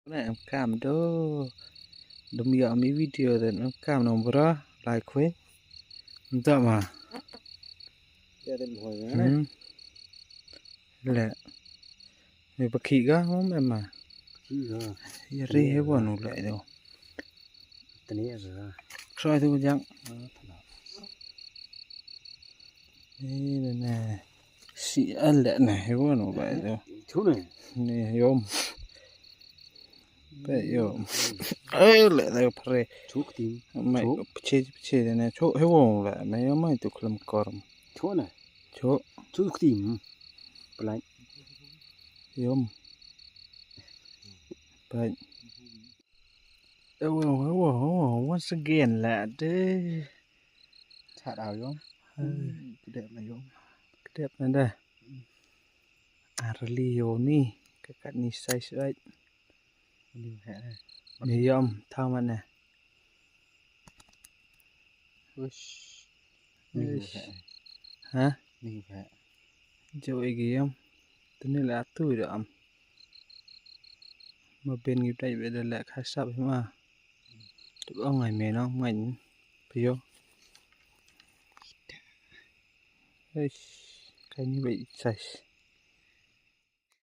Này em cam đó đừng giờ mấy video thì em cam nó bra lại quên đó mà Gia đình hồi nữa lẹ mày bật khí ga không em mà khí rồi giờ đi hết bọn nó lại đâu tên này rồi soi thôi chẳng đây nè xị ăn lẹ này hết bọn nó lại đâu chú này nè yom vậy yom ơi lẹ đâu phải chú tìm mày chế này chỗ hết bọn lại mày mày tụi làm còm chú này chỗ chú tìm lại yom vậy oh once again lẹ đấy chả đào không đẹp này không đẹp này đây Arlio ni kakak ni size right đi hẹ này medium thao mà nè hả đi hẹ chỗ ấy kì không tên này là tuổi đó mà bên nghiệp đây bây giờ lại khai sắp mà tụi ông ngày mẹ nó mạnh phải không cái như vậy size